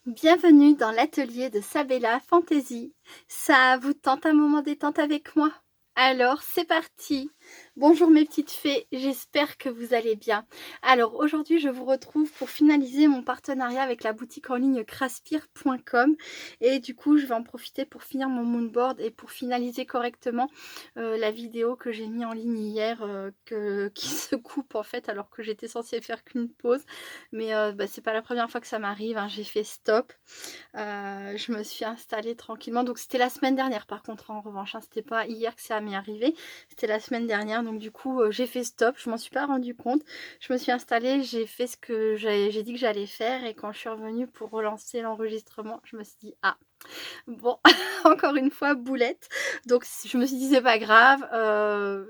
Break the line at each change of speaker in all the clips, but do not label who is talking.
Bienvenue dans l'atelier de Sabella Fantasy. Ça vous tente un moment détente avec moi? Alors, c'est parti! Bonjour mes petites fées, j'espère que vous allez bien. Alors aujourd'hui, je vous retrouve pour finaliser mon partenariat avec la boutique en ligne craspire.com et du coup, je vais en profiter pour finir mon moonboard et pour finaliser correctement la vidéo que j'ai mis en ligne hier qui se coupe en fait alors que j'étais censée faire qu'une pause. Mais c'est pas la première fois que ça m'arrive, hein. J'ai fait stop. Je me suis installée tranquillement. Donc c'était la semaine dernière par contre en revanche, hein. C'était pas hier que ça m'est arrivé, c'était la semaine dernière. Donc du coup j'ai fait stop, je m'en suis pas rendu compte. Je me suis installée, j'ai fait ce que j'ai dit que j'allais faire et quand je suis revenue pour relancer l'enregistrement, je me suis dit ah bon, encore une fois boulette. Donc je me suis dit c'est pas grave,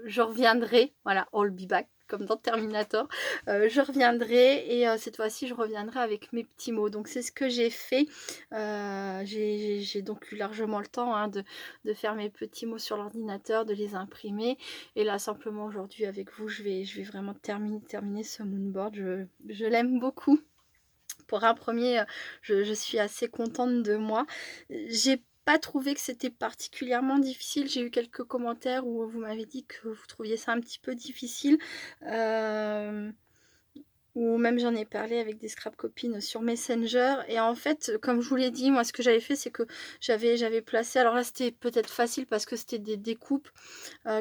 je reviendrai, voilà, all be back comme dans Terminator. Je reviendrai et cette fois-ci je reviendrai avec mes petits mots. Donc c'est ce que j'ai fait. J'ai donc eu largement le temps, hein, de faire mes petits mots sur l'ordinateur, de les imprimer. Et là simplement aujourd'hui avec vous, je vais vraiment terminer ce moonboard. Je l'aime beaucoup. Pour un premier, je suis assez contente de moi. J'ai pas trouvé que c'était particulièrement difficile. J'ai eu quelques commentaires où vous m'avez dit que vous trouviez ça un petit peu difficile. Ou même j'en ai parlé avec des scrap copines sur Messenger et en fait comme je vous l'ai dit, moi ce que j'avais fait c'est que j'avais placé, alors là c'était peut-être facile parce que c'était des découpes,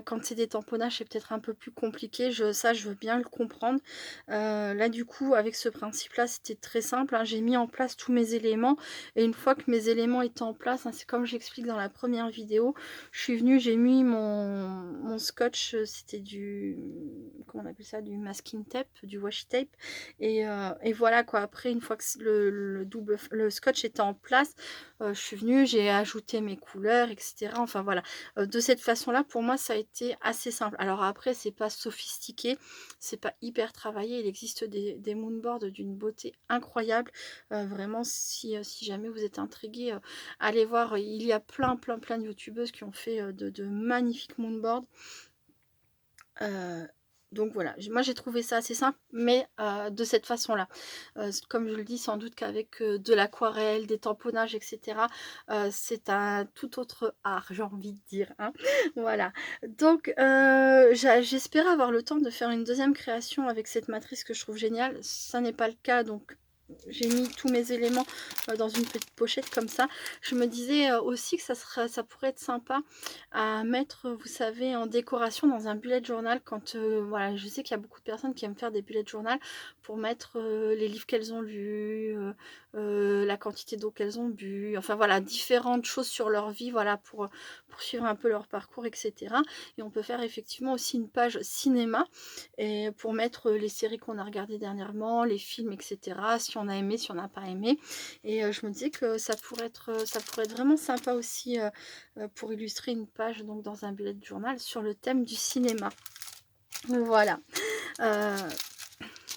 quand c'est des tamponnages c'est peut-être un peu plus compliqué, ça je veux bien le comprendre. Là du coup avec ce principe là c'était très simple, hein. J'ai mis en place tous mes éléments et une fois que mes éléments étaient en place, hein, c'est comme j'explique dans la première vidéo, je suis venue, j'ai mis mon scotch, c'était du, comment on appelle ça, du masking tape, du washi tape. Et voilà quoi, après une fois que le scotch était en place, je suis venue, j'ai ajouté mes couleurs, etc. Enfin voilà, de cette façon là pour moi ça a été assez simple. Alors après c'est pas sophistiqué, c'est pas hyper travaillé, il existe des moonboards d'une beauté incroyable. Vraiment si jamais vous êtes intrigué, allez voir, il y a plein de youtubeuses qui ont fait de magnifiques moonboards. Donc voilà, moi j'ai trouvé ça assez simple, mais de cette façon-là. Comme je le dis, sans doute qu'avec de l'aquarelle, des tamponnages, etc., c'est un tout autre art, j'ai envie de dire, hein. Voilà. Donc j'espère avoir le temps de faire une deuxième création avec cette matrice que je trouve géniale. Ça n'est pas le cas, donc j'ai mis tous mes éléments dans une petite pochette comme ça. Je me disais aussi que ça pourrait être sympa à mettre, vous savez, en décoration dans un bullet journal quand, voilà, je sais qu'il y a beaucoup de personnes qui aiment faire des bullet journal pour mettre les livres qu'elles ont lus, la quantité d'eau qu'elles ont bu, enfin voilà, différentes choses sur leur vie, voilà, pour suivre un peu leur parcours, etc. Et on peut faire effectivement aussi une page cinéma et pour mettre les séries qu'on a regardées dernièrement, les films, etc. Si on a aimé, si on n'a pas aimé. Et je me disais que ça pourrait être vraiment sympa aussi pour illustrer une page donc dans un bullet journal sur le thème du cinéma. Voilà.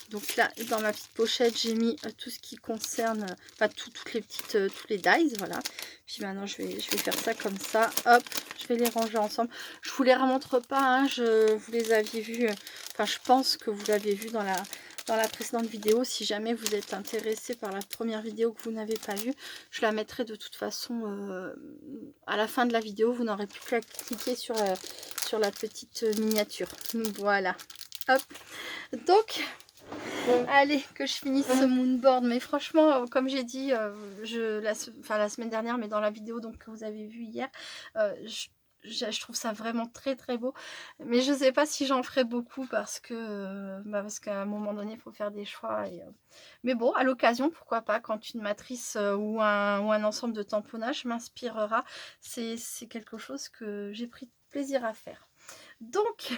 Donc là, dans ma petite pochette, j'ai mis tout ce qui concerne, enfin toutes les petites, tous les dies, voilà. Puis maintenant, je vais faire ça comme ça. Hop, je vais les ranger ensemble. Je vous les remontre pas, hein, vous les aviez vus, enfin je pense que vous l'avez vu dans la précédente vidéo. Si jamais vous êtes intéressé par la première vidéo que vous n'avez pas vue, je la mettrai de toute façon à la fin de la vidéo. Vous n'aurez plus qu'à cliquer sur la petite miniature. Voilà. Hop. Donc, allez, que je finisse ce moonboard. Mais franchement, comme j'ai dit la semaine dernière, mais dans la vidéo donc, que vous avez vue hier, je trouve ça vraiment très beau. Mais je sais pas si j'en ferai beaucoup parce qu'à un moment donné, il faut faire des choix. Mais bon, à l'occasion, pourquoi pas, quand une matrice ou un ensemble de tamponnage m'inspirera. C'est quelque chose que j'ai pris plaisir à faire. Donc,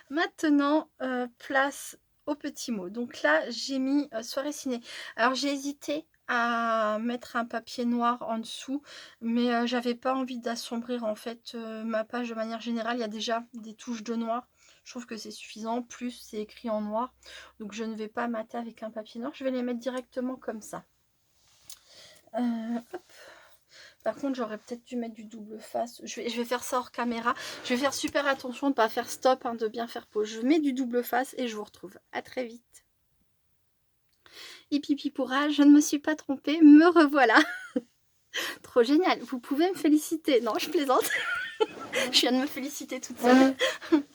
maintenant, place aux petits mots. Donc là, j'ai mis soirée ciné. Alors, j'ai hésité à mettre un papier noir en dessous, mais j'avais pas envie d'assombrir en fait ma page de manière générale. Il y a déjà des touches de noir. Je trouve que c'est suffisant. Plus, c'est écrit en noir. Donc, je ne vais pas mater avec un papier noir. Je vais les mettre directement comme ça. Hop. Par contre, j'aurais peut-être dû mettre du double face. Je vais faire ça hors caméra. Je vais faire super attention de ne pas faire stop, hein, de bien faire pause. Je mets du double face et je vous retrouve. À très vite. Pipi pourra, je ne me suis pas trompée, me revoilà. Trop génial, vous pouvez me féliciter. Non, je plaisante. Je viens de me féliciter toute seule.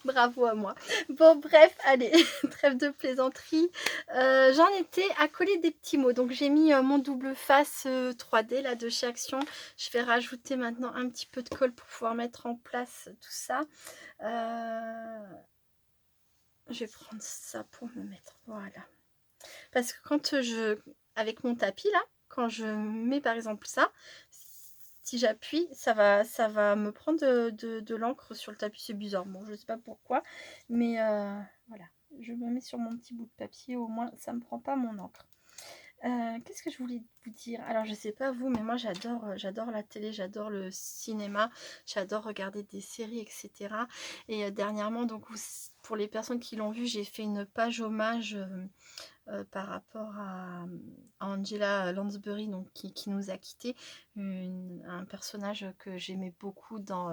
Bravo à moi. Bon, bref, allez, trêve de plaisanterie. J'en étais à coller des petits mots. Donc, j'ai mis mon double face 3D là de chez Action. Je vais rajouter maintenant un petit peu de colle pour pouvoir mettre en place tout ça. Je vais prendre ça pour me mettre. Voilà. Parce que quand avec mon tapis là, quand je mets par exemple ça, si j'appuie, ça va me prendre de l'encre sur le tapis. C'est bizarre. Bon, je sais pas pourquoi. Mais voilà. Je me mets sur mon petit bout de papier. Au moins, ça me prend pas mon encre. Qu'est-ce que je voulais vous dire? Alors, je sais pas vous, mais moi, j'adore la télé, j'adore le cinéma, j'adore regarder des séries, etc. Et dernièrement, donc, pour les personnes qui l'ont vu, j'ai fait une page hommage par rapport à Angela Lansbury, donc, qui nous a quittés. Un personnage que j'aimais beaucoup dans...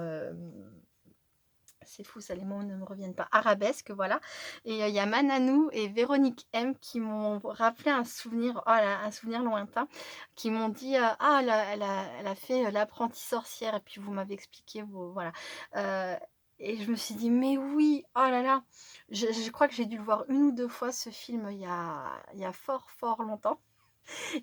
c'est fou, ça, les mots ne me reviennent pas. Arabesque, voilà. Et il y a Mananou et Véronique M qui m'ont rappelé un souvenir, oh là, un souvenir lointain, qui m'ont dit ah, elle a fait l'apprentie sorcière. Et puis vous m'avez expliqué, voilà. Et je me suis dit, mais oui, oh là là, je crois que j'ai dû le voir une ou deux fois ce film il y a fort, fort longtemps.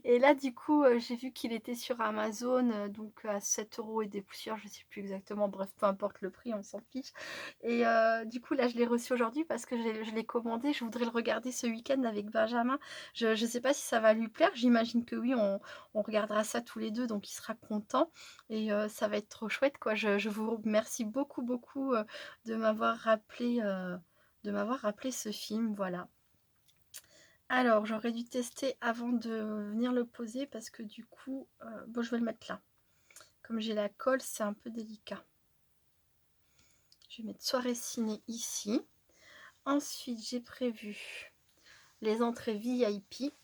Et là, du coup, j'ai vu qu'il était sur Amazon, donc à 7 € et des poussières, je ne sais plus exactement. Bref, peu importe le prix, on s'en fiche. Et du coup, là, je l'ai reçu aujourd'hui parce que je l'ai commandé. Je voudrais le regarder ce week-end avec Benjamin. Je ne sais pas si ça va lui plaire. J'imagine que oui, on regardera ça tous les deux, donc il sera content. Et ça va être trop chouette, quoi. Je vous remercie beaucoup, beaucoup de m'avoir rappelé ce film. Voilà. Alors, j'aurais dû tester avant de venir le poser parce que du coup, bon, je vais le mettre là. Comme j'ai la colle, c'est un peu délicat. Je vais mettre soirée ciné ici. Ensuite, j'ai prévu les entrées VIP.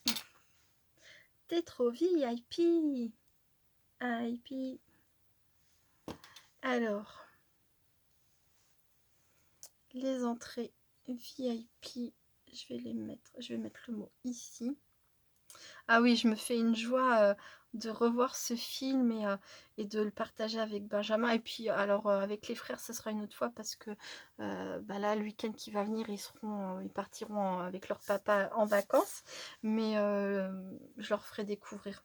T'es trop VIP. VIP. Alors, les entrées VIP, je vais mettre le mot ici. Ah oui, je me fais une joie de revoir ce film et de le partager avec Benjamin. Et puis, alors, avec les frères, ce sera une autre fois parce que bah là, le week-end qui va venir, ils partiront avec leur papa en vacances. Mais je leur ferai découvrir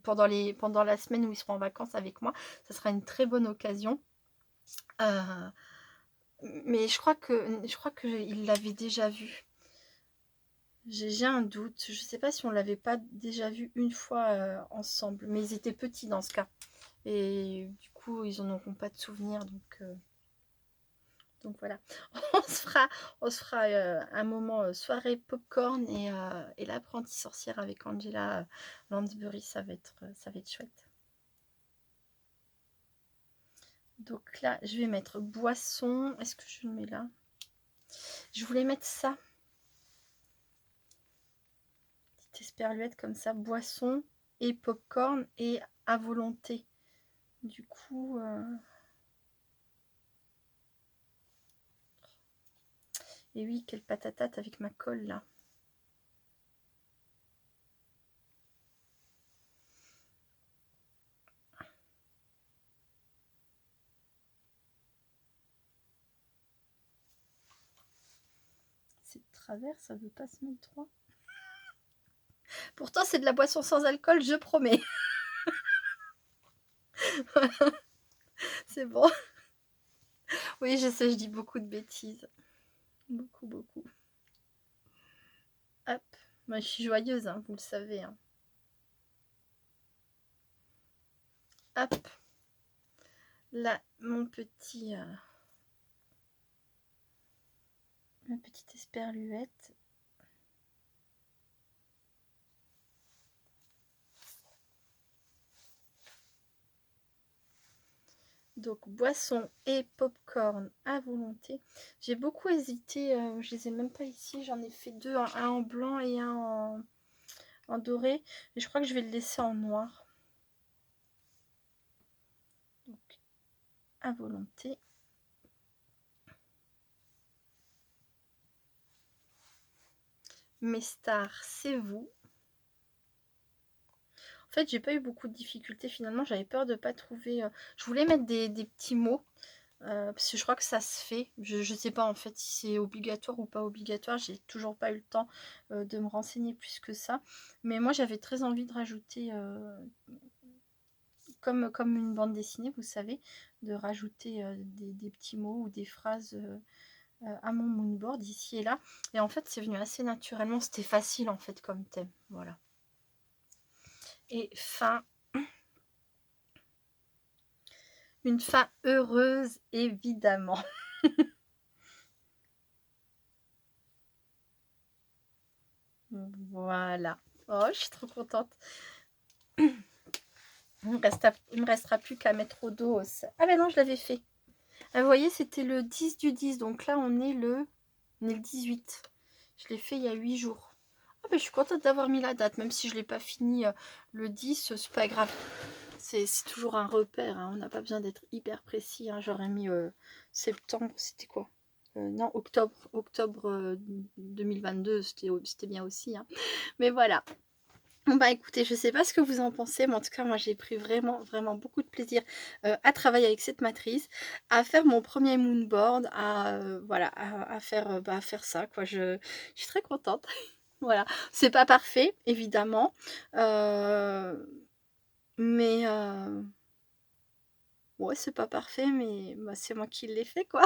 pendant la semaine où ils seront en vacances avec moi. Ça sera une très bonne occasion. Mais je crois qu'il l'avait déjà vu. J'ai un doute. Je sais pas si on l'avait pas déjà vu une fois ensemble. Mais ils étaient petits dans ce cas. Et du coup, ils en auront pas de souvenir. Donc voilà. On se fera un moment soirée popcorn et l'apprentie sorcière avec Angela Lansbury. Ça va être chouette. Donc là, je vais mettre boisson. Est-ce que je le mets là? Je voulais mettre ça. Petite esperluette comme ça. Boisson et popcorn et à volonté. Du coup... Et oui, quelle patatate avec ma colle là. C'est de travers, ça veut pas se mettre droit. Pourtant, c'est de la boisson sans alcool, je promets. C'est bon. Oui, je sais, je dis beaucoup de bêtises. Beaucoup, beaucoup. Hop. Moi, je suis joyeuse, hein, vous le savez. Hein. Hop. Là, ma petite esperluette. Donc, boisson et popcorn à volonté. J'ai beaucoup hésité. Je les ai même pas ici. J'en ai fait deux. Un en blanc et un en doré. Et je crois que je vais le laisser en noir. Donc, à volonté. Mes stars, c'est vous. fait, j'ai pas eu beaucoup de difficultés finalement. J'avais peur de pas trouver... Je voulais mettre des petits mots. Parce que je crois que ça se fait. Je sais pas en fait si c'est obligatoire ou pas obligatoire. J'ai toujours pas eu le temps de me renseigner plus que ça. Mais moi, j'avais très envie de rajouter... comme une bande dessinée, vous savez, de rajouter des petits mots ou des phrases à mon moonboard ici et là. Et en fait, c'est venu assez naturellement. C'était facile en fait comme thème. Voilà. Et fin. Une fin heureuse, évidemment. Voilà. Oh, je suis trop contente. Il me restera plus qu'à mettre au dos. Ah ben non, je l'avais fait. Ah, vous voyez, c'était le 10 du 10. Donc là, on est le 18. Je l'ai fait il y a 8 jours. Ah ben, je suis contente d'avoir mis la date. Même si je ne l'ai pas fini le 10, c'est pas grave. C'est toujours un repère. Hein. On n'a pas besoin d'être hyper précis. Hein. J'aurais mis septembre. C'était quoi non, octobre 2022. C'était bien aussi. Hein. Mais voilà. Bah écoutez, je sais pas ce que vous en pensez, mais en tout cas moi j'ai pris vraiment beaucoup de plaisir à travailler avec cette matrice, à faire mon premier moonboard, voilà, à faire ça quoi. Je suis très contente. Voilà, c'est pas parfait évidemment, mais ouais c'est pas parfait, mais bah, c'est moi qui l'ai fait quoi.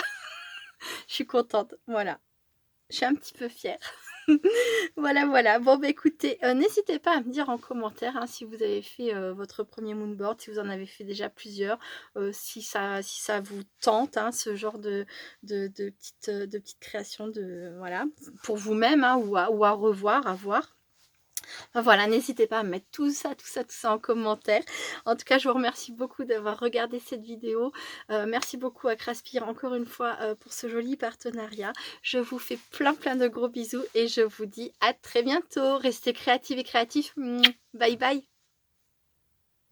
Je suis contente, voilà. Je suis un petit peu fière. Voilà, voilà. Bon, bah écoutez, n'hésitez pas à me dire en commentaire hein, si vous avez fait votre premier moonboard, si vous en avez fait déjà plusieurs, si ça vous tente, hein, ce genre de petites créations voilà, pour vous-même hein, ou à revoir, à voir. Enfin, voilà, n'hésitez pas à mettre tout ça en commentaire. En tout cas, je vous remercie beaucoup d'avoir regardé cette vidéo. Merci beaucoup à Craspire encore une fois pour ce joli partenariat. Je vous fais plein de gros bisous et je vous dis à très bientôt. Restez créatifs et créatifs. Bye bye.